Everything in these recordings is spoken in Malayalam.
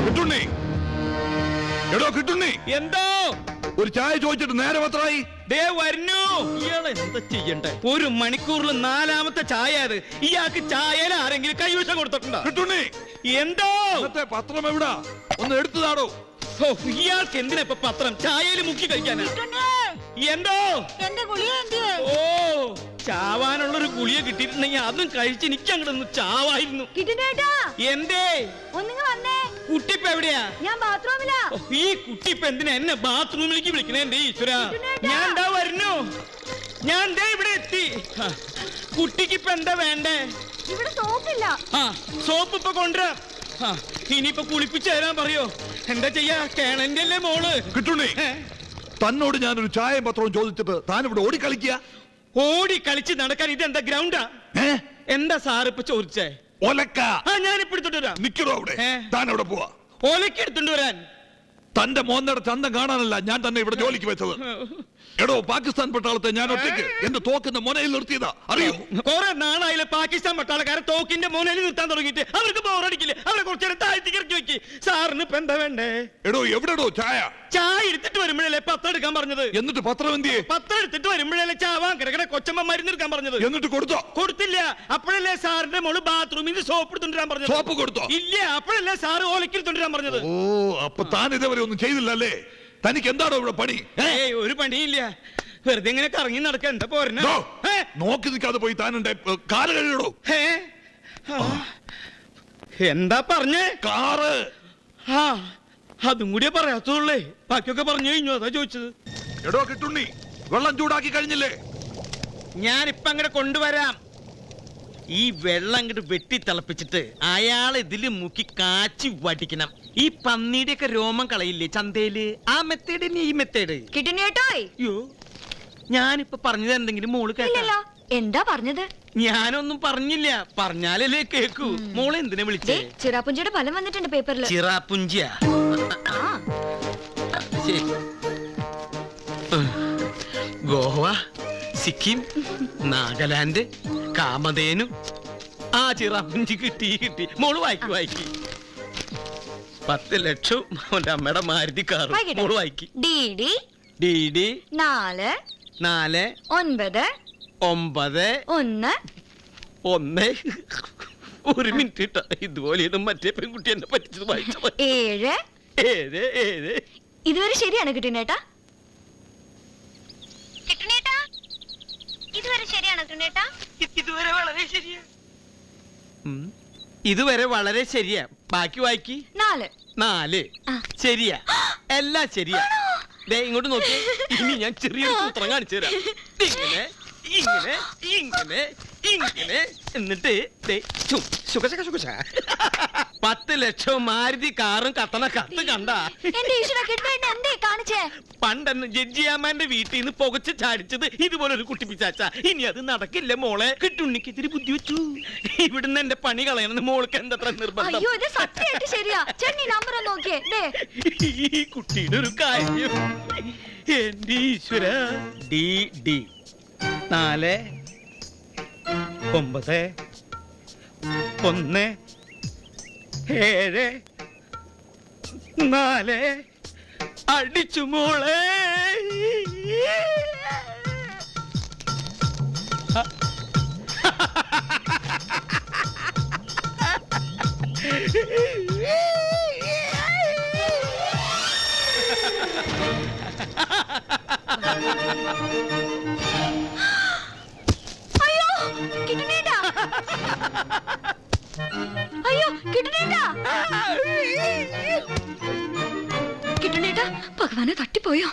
കിട്ടുണ്ണി, എടോ കിട്ടുണ്ണി, എന്തോ ഒരു ചായ ചോദിച്ചിട്ട് നേരം എത്രയായി? ദേ വരുന്നു. ഇയാളെ എന്താ ചെയ്യണ്ടേ? 1 മണിക്കൂറിൽ 4ാമത്തെ ചായ അത്. ഇയാൾക്ക് ചായയിൽ ആരെങ്കിലും കൈവശം കൊടുത്തിട്ടുണ്ടോ? കിട്ടുണ്ണി, എന്തോ പത്രം എവിടാ? ഒന്ന് എടുത്തതാടോ. ഇയാൾക്ക് എന്തിനാ ഇപ്പൊ പത്രം? ചായയിൽ മുക്കി കഴിക്കാനാ? എന്തോ ഓ, ചാവാനുള്ളൊരു ഗുളിക കിട്ടിയിട്ടുണ്ടെങ്കിൽ അതും കഴിച്ച് എനിക്ക് അങ്ങോട്ടൊന്ന് ചാവായിരുന്നു. എന്തേ കുട്ടിപ്പ എവിടെയാ? ഞാൻ ബാത്റൂമിലാ. ഈ കുട്ടിപ്പ എന്തിനാ എന്നെ ബാത്റൂമിലേക്ക് വിളിക്കണേ? എന്റെ ഈശ്വര, ഞാൻ എന്താ വരുന്നു. ഞാൻ എന്താ ഇവിടെ എത്തി. കുട്ടിക്ക് ഇപ്പൊ എന്താ വേണ്ടേ? ഇവിടെ സോപ്പില്ല. ആ, സോപ്പ് ഇപ്പൊ കൊണ്ടുവരാ. ഇനിയിപ്പൊ കുളിപ്പിച്ചു തരാൻ പറയോ? എന്താ ചെയ്യാ? കേണന്റെ അല്ലേ മോള്. കിട്ടുണ്ണി, തന്നോട് ഞാനൊരു ചായയും പത്രവും ചോദിച്ചിട്ട് താൻ ഇവിടെ ഓടിക്കളിക്കുക. ഓടി കളിച്ച് നടക്കാൻ ഇതെന്താ ഗ്രൗണ്ടാ? എന്താ സാർ ഇപ്പൊ ചോദിച്ചേ? ഒലക്ക. ഞാനിപ്പോ എടുത്തോണ്ട് വരാം. നിക്കണോ അവിടെ? താൻ എവിടെ പോവാ? ഓലക്ക് എടുത്തോണ്ട് വരാൻ. തന്റെ മോന്നയുടെ ചന്തം കാണാനല്ല ഞാൻ തന്നെ ഇവിടെ ജോലിക്ക് വെച്ചത്. എടോ, പാകിസ്ഥാൻ പട്ടാളത്തെ ഞാൻ ഒറ്റയ്ക്ക് എന്റെ തോക്കിന്റെ മുനയിൽ നിർത്തിയതാ, അറിയോ? കുറെ നാളായില്ലേ പാകിസ്ഥാൻ പട്ടാളക്കാരെ തോക്കിന്റെ മുനയിൽ നിർത്താൻ തുടങ്ങിയിട്ട്. അവർക്ക് ബോറടിക്കില്ലേ? അവരെ കുറച്ചേരം താഴ്ത്തിക്ക് ഇറക്കി വെക്കി. സാറിന് ഇപ്പൊ എന്താ വേണ്ടേ? എടോ, എവിടെടോ ചായ? ചായ എടുത്തിട്ട് വരുമ്പോഴല്ലേ പത്രം എടുക്കാൻ പറഞ്ഞത്. എന്നിട്ട് പത്രം എന്തിയെ? പത്രം എടുത്തിട്ട് വരുമ്പോഴല്ലേ ചാവാൻ കിടക്കണ കൊച്ചമ്മ മരുന്നെടുക്കാൻ പറഞ്ഞത്. എന്നിട്ട് കൊടുത്തോ? കൊടുത്തില്ല. അപ്പോഴല്ലേ സാറിന്റെ മോള് ബാത്റൂമിൽ നിന്ന് സോപ്പ് എടുത്തോണ്ടിരാൻ പറഞ്ഞത്. സോപ്പ് കൊടുത്തോ? ഇല്ല. അപ്പോഴല്ലേ സാറ് ഓലക്ക് എടുത്തോണ്ടിരാൻ പറഞ്ഞത്. ഓ, അപ്പൊ താൻ ഇതേവരെ ഒന്നും ചെയ്തില്ലല്ലേ? തനിക്ക് എന്താണോ ഇവിടെ പണി? ഒരു പണിയില്ല, വെറുതെ ഇങ്ങനെ കറങ്ങി നടക്കാൻ. എന്താ പോരണ? നോക്കി നിൽക്കാതെ പോയി താൻ എന്റെ കാറ് കഴിയടോ. എന്താ പറഞ്ഞേ? കാറ്. അതും കൂടിയേ പറയാത്തുള്ളേ. ബാക്കിയൊക്കെ പറഞ്ഞു കഴിഞ്ഞു. അതാ ചോദിച്ചത്. എടോ കിട്ടുണ്ണി, വെള്ളം ചൂടാക്കി കഴിഞ്ഞില്ലേ? ഞാനിപ്പ അങ്ങോട്ട് കൊണ്ടുവരാം. ഈ വെള്ളം അങ്ങോട്ട് വെട്ടി തിളപ്പിച്ചിട്ട് അയാളെ ഇതില് മുക്കി കാച്ചി വടിക്കണം. ഈ പന്നിയുടെ ഒക്കെ രോമം കളയില്ലേ ചന്തയില്, ആ മെത്തേഡ് ഈ മെത്തേഡ്. അയ്യോ, ഞാനിപ്പോ പറഞ്ഞത് എന്തെങ്കിലും മോള് കേട്ടോ? എന്താ പറഞ്ഞത്? ഞാനൊന്നും പറഞ്ഞില്ല. പറഞ്ഞാലല്ലേ കേക്കൂ. മോളെ എന്തിനാ വിളിച്ചേ? ചിറാപ്പുഞ്ചിയുടെ ഫലം വന്നിട്ടുണ്ട് പേപ്പറിൽ. ചിറാപ്പുഞ്ചിയാ? ഗോവ, സിക്കിം, നാഗാലാൻഡ്, കാമധേനു. ആ ചിറാപ്പുഞ്ചി കിട്ടി. മോള് വായിക്കി. 10 ലക്ഷം അവന്റെ അമ്മയുടെ മാരുതി കാർ. മോള് വായിക്കി. DD 4 9 9 1 ഒരു മിനിറ്റ് ഇട്ട. ഇതുപോലെയാണ് മറ്റേ പെൺകുട്ടി എന്നെ പറ്റിച്ചത്. വായിച്ചത് 7 ഇതുവരെ ശരിയാണ് കിട്ടുന്നേട്ടാ? ഇതുവരെ വളരെ ശരിയാ. ബാക്കി വായിക്കി. 4 ശരിയാ. എല്ലാം ശരിയാ. ദേ ഇങ്ങോട്ട് നോക്കി. ഇനി ഞാൻ ചെറിയൊരു സൂത്രം കാണിച്ചു തരാം. ഇങ്ങനെ എന്നിട്ട് 10 ലക്ഷം മാരുതി കാറും കത്തണ കത്ത് കണ്ട. പണ്ടെന്ന് ജഡ്ജിയാമാന്റെ വീട്ടിൽ നിന്ന് പുകച്ച് ചാടിച്ചത് ഇതുപോലെ ഒരു കുട്ടി പിച്ചാച്ച. ഇനി അത് നടക്കില്ല മോളെ. കിട്ടുണ്ണിക്ക് ഇത്തിരി ബുദ്ധി വെച്ചു. ഇവിടുന്ന് എന്റെ പണി കളയണമെന്ന് മോൾക്ക് എന്തത്ര നിർബന്ധം? ഈ കുട്ടിയുടെ ഒരു കാര്യം എന്റെ ഈശ്വര. DD 4 9 1 7 4 അടിച്ചു മോളെ. കിട്ടുന്നേട്ടാ, ഭഗവാനെ തട്ടിപ്പോയോ?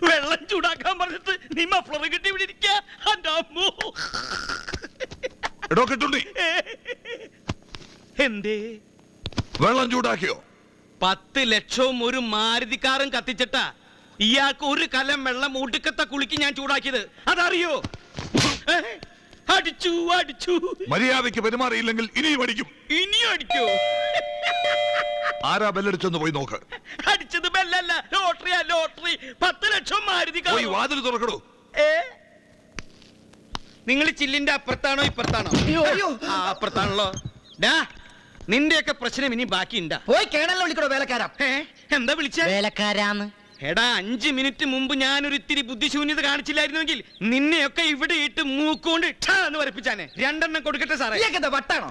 വെള്ളം ചൂടാക്കാൻ പറഞ്ഞിട്ട് നീ മഫ്ലർ കിട്ടി ഇവിടെ ഇരിക്ക. എടോ കിട്ടുണ്ണി, എന്തേ? വെള്ളം ചൂടാക്കിയോ? 10 ലക്ഷവും ഒരു മാരുതിക്കാറും കത്തിച്ചിട്ടാ ഇയാൾക്ക് ഒരു കലം വെള്ളം ഒടുക്കത്തെ കുളിക്ക് ഞാൻ ചൂടാക്കിയത്. അതറിയോ? അടിച്ചു. മര്യാദയ്ക്ക് പെരുമാറിയില്ലെങ്കിൽ ഇനിയും അടിക്കും. ഇനിയും അടിക്കോ? ആരാ ബെല്ലടിച്ചെന്ന് പോയി നോക്ക്. അടിച്ചത് ബെല്ലല്ല, ലോട്ടറിയാ ലോട്ടറി. 10 ലക്ഷം മാരുതി കാർ. പോയി വാതിൽ തുറക്കടോ. നിങ്ങൾ ചില്ലിന്റെ അപ്പുറത്താണോ ഇപ്പുറത്താണോ? ആ, അപ്പുറത്താണല്ലോ. ഡാ, നിന്റെയൊക്കെ പ്രശ്നം ഇനി ബാക്കിയുണ്ടാ? പോയി കേണല്ലോ വിളിക്കണോ വേലക്കാരാ. എന്താ വിളിച്ച? വേലക്കാരാന്ന്. എടാ, 5 മിനിറ്റ് മുമ്പ് ഞാനൊരു ഇത്തിരി ബുദ്ധിശൂന്യത കാണിച്ചില്ലായിരുന്നെങ്കിൽ നിന്നെയൊക്കെ ഇവിടെ ഇട്ട് മൂക്കൊണ്ട് എന്ന് വരപ്പിച്ചാനെ. 2 എണ്ണം കൊടുക്കട്ടെ സാറേ. ഇയാൾക്കെന്താ വട്ടാണോ?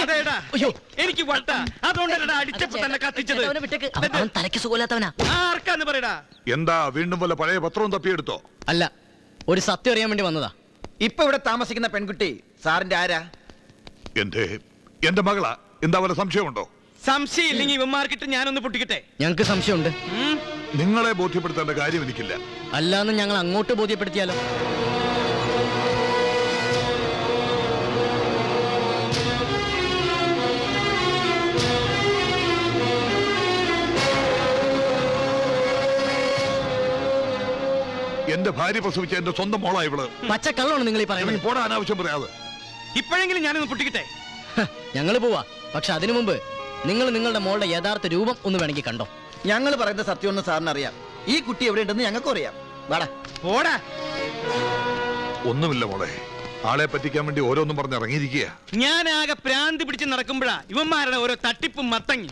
അതേടാ, എനിക്ക് വട്ട. അതുകൊണ്ടല്ലടാ അടിച്ചപ്പോ തന്നെ കത്തിച്ചത്. അവൻ തലയ്ക്ക് സുഖമില്ലാത്തവനാ. ആർക്കാന്ന് പറയടാ? എന്താ വീണ്ടും വല്ല പഴയ പത്രവും തപ്പിയെടുത്തോ? അല്ല, ഒരു സത്യം അറിയാൻ വേണ്ടി വന്നതാ. ഇപ്പൊ ഇവിടെ താമസിക്കുന്ന പെൺകുട്ടി സാറിന്റെ ആരാ? എന്റെ മകളാ. എന്താ വല്ല സംശയമുണ്ടോ? സംശയം ഇല്ലെങ്കിൽ ഇവന്മാർക്കിട്ട് ഞാനൊന്ന് പൊട്ടിക്കട്ടെ. ഞങ്ങക്ക് സംശയമുണ്ട്. നിങ്ങളെ ബോധ്യപ്പെടുത്തേണ്ട കാര്യം എനിക്കില്ല. അല്ലാന്ന് ഞങ്ങൾ അങ്ങോട്ട് ബോധ്യപ്പെടുത്തിയാലോ? എന്റെ ഭാര്യ പ്രസവിച്ച എന്റെ സ്വന്തം മോളാ ഇവള്. പച്ചക്കള്ളമാണ് നിങ്ങൾ ഈ ഇറങ്ങി പറയുന്നത്. പോടാ, അനാവശ്യം പറയാതെ. ഇപ്പോഴെങ്കിലും ഞാനൊന്ന് പൊട്ടിക്കട്ടെ. ഞങ്ങൾ പോവാ. പക്ഷെ അതിനു മുമ്പ് നിങ്ങൾ നിങ്ങളുടെ മോളുടെ യഥാർത്ഥ രൂപം ഒന്ന് വേണമെങ്കിൽ കണ്ടോ. ഞങ്ങൾ പറയുന്ന സത്യമൊന്ന് സാറിന് അറിയാം. ഈ കുട്ടി എവിടെ ഉണ്ടെന്ന് ഞങ്ങൾക്കും അറിയാം. വാടാ. പോടാ. ഒന്നുമില്ല മോളെ, ആളെ പറ്റിക്കാൻ വേണ്ടി ഓരോന്നും പറഞ്ഞ് ഇറങ്ങിയിരിക്കുക. ഞാൻ ആകെ പ്രാന്തി പിടിച്ച് നടക്കുമ്പോഴാ ഇവന്മാരുടെ ഓരോ തട്ടിപ്പും മത്തങ്ങി.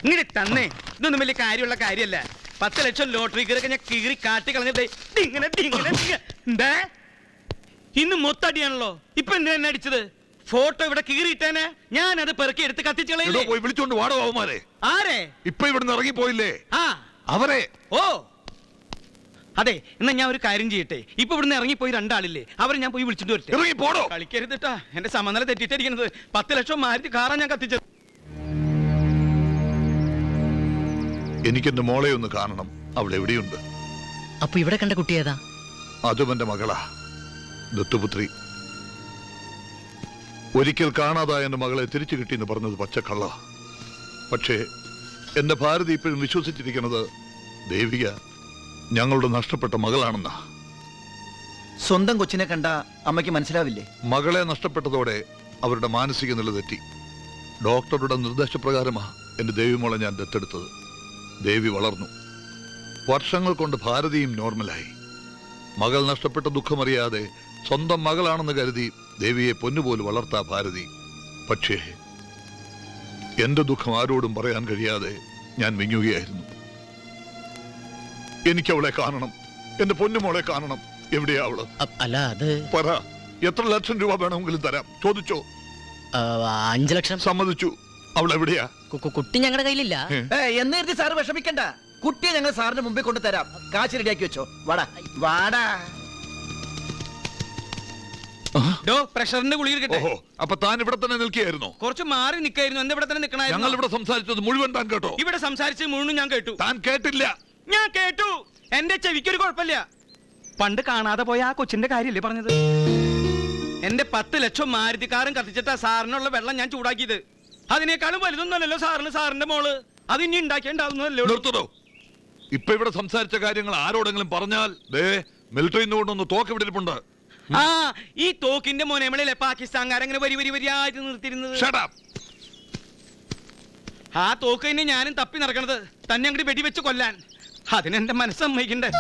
ഇങ്ങനെ തന്നെ ഇതൊന്നും വലിയ കാര്യമുള്ള കാര്യമല്ല. 10 ലക്ഷം ലോട്ടറി കീറൊക്കെ ഞാൻ കീറി കാട്ടി കളഞ്ഞിട്ട് എന്താ ഇന്ന് മൊത്തടിയാണല്ലോ. ഇപ്പൊ എന്തിനാ അടിച്ചത്? ഫോട്ടോ ഇവിടെ കീറിയിട്ടേനെ. ഞാൻ അത് പെറുക്കി എടുത്ത് കത്തിച്ചു കളയില്ലേ? പോയി വിളിച്ചോണ്ട് വാടോ അവന്മാരെ. ആരെ? ഇപ്പൊ ഇവിടുന്ന് ഇറങ്ങിപ്പോയില്ലേ ആ, അവരെ. ഓ അതെ, എന്നാ ഞാൻ ഒരു കാര്യം ചെയ്യട്ടെ. ഇപ്പൊ ഇവിടുന്ന് ഇറങ്ങിപ്പോയി 2 ആളില്ലേ, അവരെ ഞാൻ പോയി വിളിച്ചിട്ട് വരട്ടെ. ഇറങ്ങി പോടോ. കളിക്കരുതിട്ടാ, എന്റെ സമനില തെറ്റിട്ടിരിക്കുന്നത്. 10 ലക്ഷം മാരുതി കാറാ ഞാൻ കത്തിച്ചത്. എനിക്കെന്റെ മോളെ ഒന്ന് കാണണം. അവൾ എവിടെയുണ്ട്? അപ്പൊ ഇവിടെ കണ്ട കുട്ടി ഏതാ? അതും എന്റെ മകളാ, ദത്തുപുത്രി. ഒരിക്കൽ കാണാതായ എന്റെ മകളെ തിരിച്ചു കിട്ടിയെന്ന് പറഞ്ഞത് പച്ചക്കള്ള. പക്ഷേ എന്റെ ഭാരതി ഇപ്പോഴും വിശ്വസിച്ചിരിക്കുന്നത് ദേവിക ഞങ്ങളുടെ നഷ്ടപ്പെട്ട മകളാണെന്നാ. സ്വന്തം കൊച്ചിനെ കണ്ട അമ്മയ്ക്ക് മനസ്സിലാവില്ലേ? മകളെ നഷ്ടപ്പെട്ടതോടെ അവരുടെ മാനസിക നില തെറ്റി. ഡോക്ടറുടെ നിർദ്ദേശപ്രകാരമാ എന്റെ ദേവിമോളെ ഞാൻ ദത്തെടുത്തത്. ദേവി വളർന്നു. വർഷങ്ങൾ കൊണ്ട് ഭാരതിയും നോർമലായി. മകൾ നഷ്ടപ്പെട്ട ദുഃഖമറിയാതെ സ്വന്തം മകളാണെന്ന് കരുതി ദേവിയെ പൊന്നുപോലെ വളർത്താ ഭാരതി. പക്ഷേ എന്റെ ദുഃഖം ആരോടും പറയാൻ കഴിയാതെ ഞാൻ വിങ്ങുകയായിരുന്നു. എനിക്ക് അവളെ കാണണം, എന്റെ പൊന്നുമോളെ കാണണം. എവിടെയാ അവള്? അല്ല, അത് പറ. എത്ര ലക്ഷം രൂപ വേണമെങ്കിലും തരാം. ചോദിച്ചോ. 5 ലക്ഷം. സമ്മതിച്ചു. അവൾ എവിടെയാ? കുട്ടി ഞങ്ങളുടെ കയ്യിലില്ല. എന്ന് കരുതി സാറ് വിഷമിക്കണ്ട. കുട്ടിയെ ഞങ്ങൾ സാറിന്റെ മുമ്പിൽ കൊണ്ട് തരാം. കാശ് റെഡിയാക്കി വെച്ചോ. വാടാ വാടാ. പ്രഷറിന്റെ ഗുളിക കിട്ടെ. ഓഹോ, അപ്പൊ താൻ ഇവിടെ തന്നെ നിൽക്കുകയായിരുന്നോ? കുറച്ച് മാറി നിൽക്കായിരുന്നു. എന്താ ഇവിടെ തന്നെ ഞങ്ങൾ നിൽക്കണായിരുന്നു? ഇവിടെ സംസാരിച്ചത് മുഴുവൻ താൻ കേട്ടോ? ഇവിടെ സംസാരിച്ച് മുഴുവൻ ഞാൻ കേട്ടു. താൻ കേട്ടില്ല. ഞാൻ കേട്ടു. എന്റെ ചെവിക്കൊരു കുഴപ്പമില്ല. പണ്ട് കാണാതെ പോയ ആ കൊച്ചിന്റെ കാര്യല്ലേ പറഞ്ഞത്? എന്റെ 10 ലക്ഷം മാരുതിക്കാരൻ കത്തിച്ചിട്ടാ സാറിനുള്ള വെള്ളം ഞാൻ ചൂടാക്കിയത്. അതിനേക്കാളും വലുതൊന്നുമല്ലല്ലോ സാറിന് സാറിന്റെ മോള്. അത് ഇനി ഉണ്ടാക്കിയുണ്ടാവുന്നല്ലോ. നിർത്തടോ. ഇപ്പൊ ഇവിടെ സംസാരിച്ച കാര്യങ്ങൾ ആരോടെങ്കിലും പറഞ്ഞാൽ മിലിറ്ററിയിൽ നിന്ന് കൊണ്ടൊന്ന് തോക്ക് വിടലിപ്പുണ്ട്. ആ, ഈ തോക്കിന്റെ മോനേമളല്ലേ പാകിസ്ഥാൻകാരങ്ങനെ വരിയായിട്ട് നിർത്തിയിരുന്നത്. Shut up. ആ തോക്ക് തന്നെ ഞാനും തപ്പി നടക്കണത്. തന്നെ അങ്ങോട്ട് വെടിവെച്ച് കൊല്ലാൻ. അതിനെന്റെ മനസ്സമ്മയിക്കണ്ടേ?